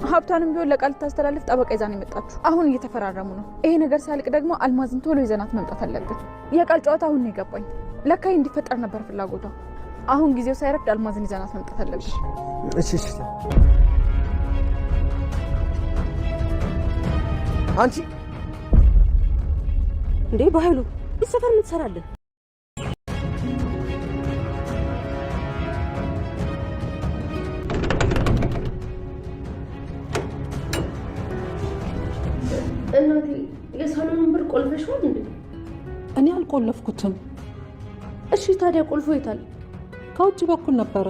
ሀብታንም ቢሆን ለቃል ታስተላልፍ ጠበቃ ይዛ ነው የመጣችው። አሁን እየተፈራረሙ ነው። ይሄ ነገር ሳልቅ ደግሞ አልማዝን ቶሎ ይዘናት መምጣት አለብን። የቃል ጨዋታ አሁን ነው የገባኝ። ለካ እንዲፈጠር ነበር ፍላጎቷ። አሁን ጊዜው ሳይረፍድ አልማዝን ይዘናት መምጣት አለብን። እሺ አንቺ እንዴ በኃይሉ ይሰፈር ምን ትሰራለህ? እናቴ የሳሎኑን በር ቆልፈሽዋል እንዴ? እኔ አልቆለፍኩትም። እሺ ታዲያ ቁልፉ የታል? ከውጭ በኩል ነበረ።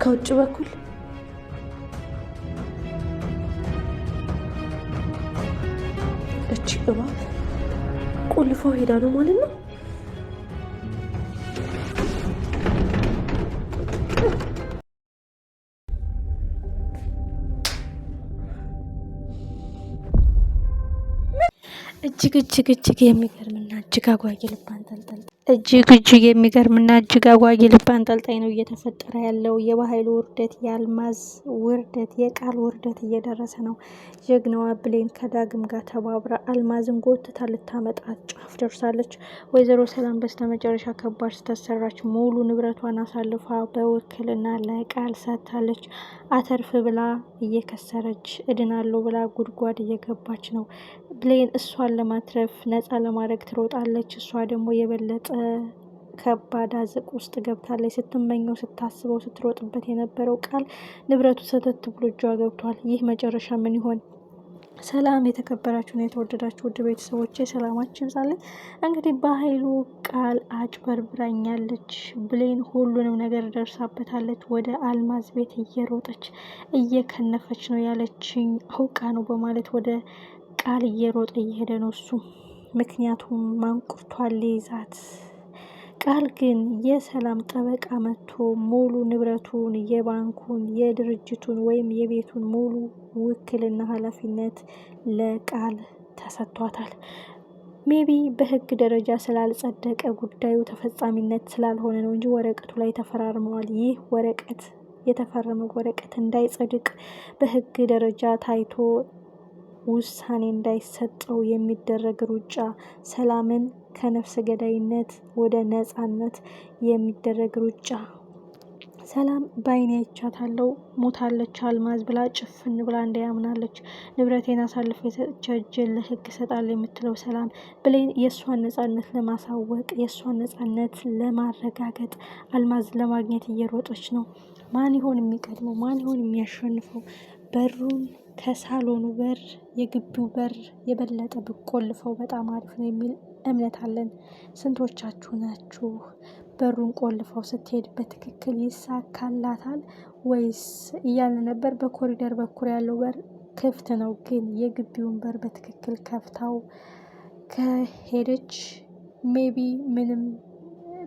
ከውጭ በኩል? እቺ እባብ ቁልፏ ሄዳ ነው ማለት ነው። እጅግ የሚገርምና እጅግ አጓጊ ልብ አንጠልጣይ እጅግ አጓጊ ልብ አንጠልጣይ ነው እየተፈጠረ ያለው። የበኃይሉ ውርደት፣ የአልማዝ ውርደት፣ የቃል ውርደት እየደረሰ ነው። ጀግናዋ ብሌን ከዳግም ጋር ተባብራ አልማዝን ጎትታ ልታመጣት ጫፍ ደርሳለች። ወይዘሮ ሰላም በስተመጨረሻ ከባድ ስተሰራች ሙሉ ንብረቷን አሳልፋ በውክልና ለቃል ሰጥታለች። አተርፍ ብላ እየከሰረች እድናለሁ ብላ ጉድጓድ እየገባች ነው። ብሌን እሷን ለማትረፍ ነፃ ለማድረግ ትሮጣለች። እሷ ደግሞ የበለጠ ከባድ አዘቅ ውስጥ ገብታለች። ስትመኘው፣ ስታስበው፣ ስትሮጥበት የነበረው ቃል ንብረቱ ሰተት ብሎ እጇ ገብቷል። ይህ መጨረሻ ምን ይሆን? ሰላም የተከበራችሁና የተወደዳችሁ ውድ ቤተሰቦቼ ሰላማችሁ ይብዛልኝ። እንግዲህ በኃይሉ ቃል አጭበርብራኛለች ብሌን ሁሉንም ነገር ደርሳበታለች። ወደ አልማዝ ቤት እየሮጠች እየከነፈች ነው ያለችኝ አውቃ ነው በማለት ወደ ቃል እየሮጠ እየሄደ ነው እሱ። ምክንያቱም ማንቁርቷል ይዛት። ቃል ግን የሰላም ጠበቃ መጥቶ ሙሉ ንብረቱን፣ የባንኩን፣ የድርጅቱን ወይም የቤቱን ሙሉ ውክልና ኃላፊነት ለቃል ተሰጥቷታል። ሜቢ በህግ ደረጃ ስላልጸደቀ ጉዳዩ ተፈጻሚነት ስላልሆነ ነው እንጂ ወረቀቱ ላይ ተፈራርመዋል። ይህ ወረቀት የተፈረመው ወረቀት እንዳይጸድቅ በህግ ደረጃ ታይቶ ውሳኔ እንዳይሰጠው የሚደረግ ሩጫ፣ ሰላምን ከነፍስ ገዳይነት ወደ ነፃነት የሚደረግ ሩጫ። ሰላም በአይኔ አይቻታለሁ ሞታለች አልማዝ ብላ ጭፍን ብላ እንዳያምናለች። ንብረቴን አሳልፈ የሰጥቼ እጄን ለህግ እሰጣለሁ የምትለው ሰላም ብሌን የእሷን ነፃነት ለማሳወቅ፣ የእሷን ነፃነት ለማረጋገጥ አልማዝ ለማግኘት እየሮጠች ነው። ማን ይሆን የሚቀድመው? ማን ይሆን የሚያሸንፈው? በሩን ከሳሎኑ በር የግቢው በር የበለጠ ብቆልፈው በጣም አሪፍ ነው የሚል እምነት አለን። ስንቶቻችሁ ናችሁ በሩን ቆልፈው ስትሄድ በትክክል ይሳካላታል ወይስ እያልን ነበር። በኮሪደር በኩል ያለው በር ክፍት ነው፣ ግን የግቢውን በር በትክክል ከፍታው ከሄደች ሜቢ ምንም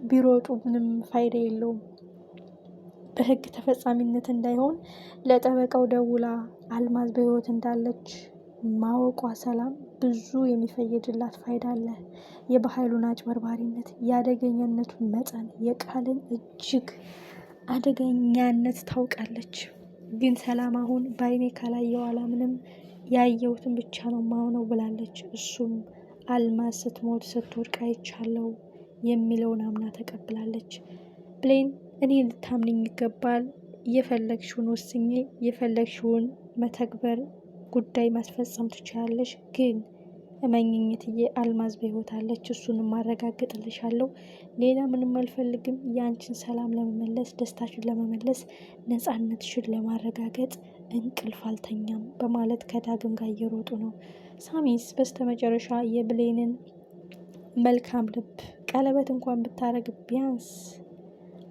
ቢሮጡ ምንም ፋይዳ የለውም። በህግ ተፈጻሚነት እንዳይሆን ለጠበቃው ደውላ አልማዝ በህይወት እንዳለች ማወቋ ሰላም ብዙ የሚፈይድላት ፋይዳ አለ። የበኃይሉን አጭበርባሪነት፣ የአደገኛነቱን መጠን፣ የቃልን እጅግ አደገኛነት ታውቃለች። ግን ሰላም አሁን በአይኔ ካላየው አላምንም፣ ያየሁትን ብቻ ነው ማሆነው ብላለች። እሱም አልማዝ ስትሞት ስትወድቅ አይቻለው የሚለውን አምና ተቀብላለች። ብሌን እኔ ልታምንኝ ይገባል። የፈለግሽውን ወስኜ የፈለግሽውን መተግበር ጉዳይ ማስፈጸም ትችላለሽ። ግን እመኝኝትዬ አልማዝ በህይወት አለች። እሱንም ማረጋግጥልሻለሁ። ሌላ ምንም አልፈልግም። የአንቺን ሰላም ለመመለስ፣ ደስታሽን ለመመለስ፣ ነፃነትሽን ለማረጋገጥ እንቅልፍ አልተኛም በማለት ከዳግም ጋር እየሮጡ ነው። ሳሚስ በስተመጨረሻ የብሌንን መልካም ልብ ቀለበት እንኳን ብታረግ ቢያንስ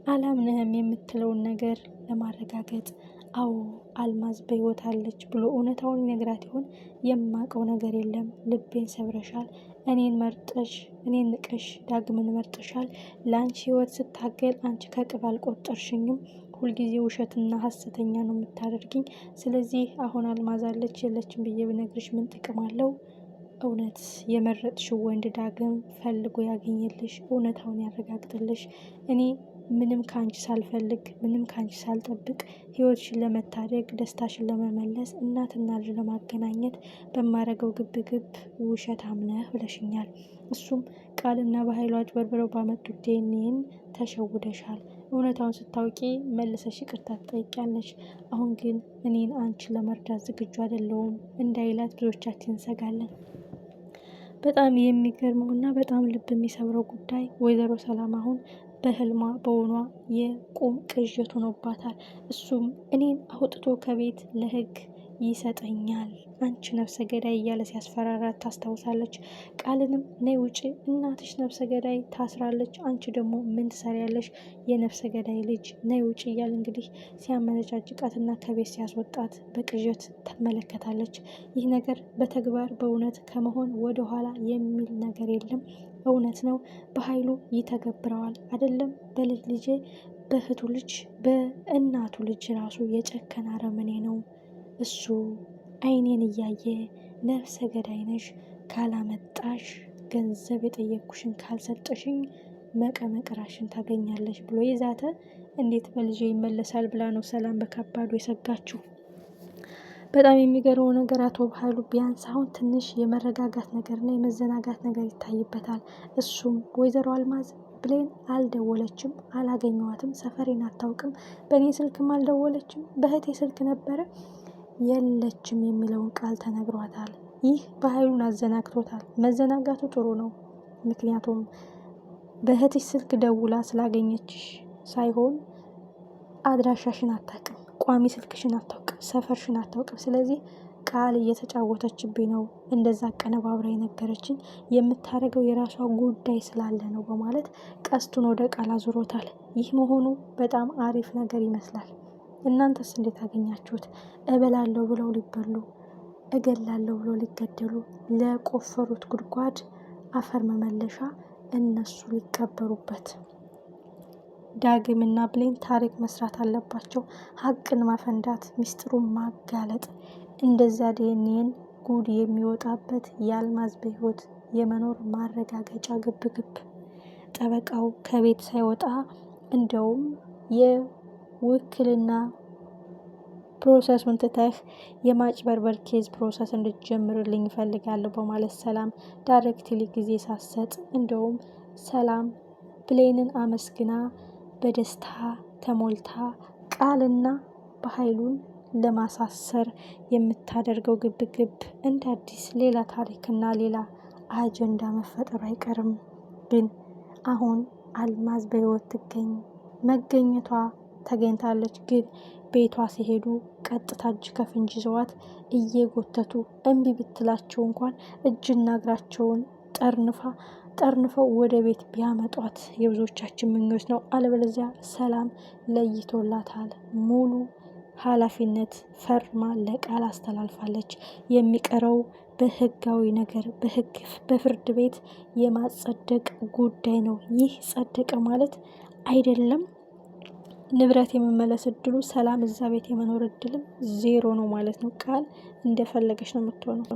አላምንህም የምትለውን ነገር ለማረጋገጥ አዎ አልማዝ በህይወት አለች ብሎ እውነታውን ይነግራት ይሆን? የማውቀው ነገር የለም። ልቤን ሰብረሻል። እኔን መርጠሽ፣ እኔን ንቀሽ ዳግምን መርጠሻል። ለአንቺ ህይወት ስታገል አንቺ ከቅብ አልቆጠርሽኝም። ሁልጊዜ ውሸትና ሀሰተኛ ነው የምታደርግኝ። ስለዚህ አሁን አልማዝ አለች የለችም ብዬ ብነግርሽ ምን ጥቅም አለው? እውነት የመረጥሽው ወንድ ዳግም ፈልጎ ያገኝልሽ፣ እውነታውን ያረጋግጥልሽ። እኔ ምንም ከአንቺ ሳልፈልግ ምንም ከአንቺ ሳልጠብቅ ህይወትሽን ለመታደግ ደስታሽን ለመመለስ እናትና ልጅ ለማገናኘት በማረገው ግብግብ ውሸታም ነህ ብለሽኛል። እሱም ቃልና በኃይሉ አጭበርብረው ባመጡት ዲኤንኤን ተሸውደሻል። እውነታውን ስታውቂ መልሰሽ ይቅርታ ትጠይቂያለሽ። አሁን ግን እኔን አንቺን ለመርዳት ዝግጁ አይደለሁም እንዳይላት ብዙዎቻችን እንሰጋለን። በጣም የሚገርመው እና በጣም ልብ የሚሰብረው ጉዳይ ወይዘሮ ሰላም አሁን በህልሟ በውኗ የቁም ቅዠት ሆኖባታል። እሱም እኔን አውጥቶ ከቤት ለህግ ይሰጠኛል፣ አንቺ ነፍሰ ገዳይ እያለ ሲያስፈራራት ታስታውሳለች። ቃልንም ነይ ውጪ፣ እናትሽ ነፍሰ ገዳይ ታስራለች፣ አንቺ ደግሞ ምን ትሰሪያለሽ? የነፍሰ ገዳይ ልጅ ነይ ውጪ እያለ እንግዲህ ሲያመነጫጭቃትና ከቤት ሲያስወጣት በቅዠት ትመለከታለች። ይህ ነገር በተግባር በእውነት ከመሆን ወደኋላ የሚል ነገር የለም። እውነት ነው። በኃይሉ ይተገብረዋል አይደለም። በልጅ ልጄ፣ በእህቱ ልጅ፣ በእናቱ ልጅ ራሱ የጨከነ አረመኔ ነው። እሱ አይኔን እያየ ነፍሰ ገዳይ ነሽ፣ ካላመጣሽ ገንዘብ የጠየቅኩሽን ካልሰጠሽኝ መቀመቅራሽን ታገኛለሽ ብሎ የዛተ እንዴት በልጄ ይመለሳል ብላ ነው ሰላም በከባዱ የሰጋችው። በጣም የሚገርመው ነገር አቶ በኃይሉ ቢያንስ አሁን ትንሽ የመረጋጋት ነገርና የመዘናጋት ነገር ይታይበታል። እሱም ወይዘሮ አልማዝ ብሌን አልደወለችም፣ አላገኘዋትም፣ ሰፈሬን አታውቅም፣ በእኔ ስልክም አልደወለችም፣ በእህቴ ስልክ ነበረ የለችም የሚለውን ቃል ተነግሯታል። ይህ በኃይሉን አዘናግቶታል። መዘናጋቱ ጥሩ ነው። ምክንያቱም በእህትሽ ስልክ ደውላ ስላገኘችሽ ሳይሆን አድራሻሽን አታውቅም፣ ቋሚ ስልክሽን አታውቅም፣ ሰፈርሽን አታውቅም። ስለዚህ ቃል እየተጫወተችብኝ ነው፣ እንደዛ አቀነባብራ የነገረችኝ፣ የምታደርገው የራሷ ጉዳይ ስላለ ነው በማለት ቀስቱን ወደ ቃል አዙሮታል። ይህ መሆኑ በጣም አሪፍ ነገር ይመስላል። እናንተስ እንዴት አገኛችሁት? እበላለሁ ብለው ሊበሉ፣ እገላለሁ ብለው ሊገደሉ፣ ለቆፈሩት ጉድጓድ አፈር መመለሻ እነሱ ሊቀበሩበት። ዳግምና ብሌን ታሪክ መስራት አለባቸው። ሀቅን ማፈንዳት፣ ሚስጥሩን ማጋለጥ፣ እንደዛ ዲኤንኤን ጉድ የሚወጣበት የአልማዝ በህይወት የመኖር ማረጋገጫ ግብግብ። ጠበቃው ከቤት ሳይወጣ እንደውም የውክልና ፕሮሰሱን ትተህ የማጭበርበር ኬዝ ፕሮሰስ እንድትጀምርልኝ ይፈልጋለሁ በማለት ሰላም ዳይሬክትሊ ጊዜ ሳሰጥ፣ እንደውም ሰላም ብሌንን አመስግና በደስታ ተሞልታ ቃልና በኃይሉን ለማሳሰር የምታደርገው ግብግብ እንደ አዲስ ሌላ ታሪክና ሌላ አጀንዳ መፈጠሩ አይቀርም። ግን አሁን አልማዝ በህይወት ትገኝ፣ መገኘቷ ተገኝታለች። ግን ቤቷ ሲሄዱ ቀጥታ እጅ ከፍንጅ ይዘዋት እየጎተቱ እምቢ ብትላቸው እንኳን እጅና እግራቸውን ጠርንፈው ወደ ቤት ቢያመጧት የብዙዎቻችን ምኞት ነው። አለበለዚያ ሰላም ለይቶላታል። ሙሉ ኃላፊነት ፈርማ ለቃል አስተላልፋለች። የሚቀረው በህጋዊ ነገር በፍርድ ቤት የማጸደቅ ጉዳይ ነው። ይህ ጸደቀ ማለት አይደለም ንብረት የመመለስ እድሉ፣ ሰላም እዛ ቤት የመኖር እድልም ዜሮ ነው ማለት ነው። ቃል እንደፈለገች ነው የምትሆነው።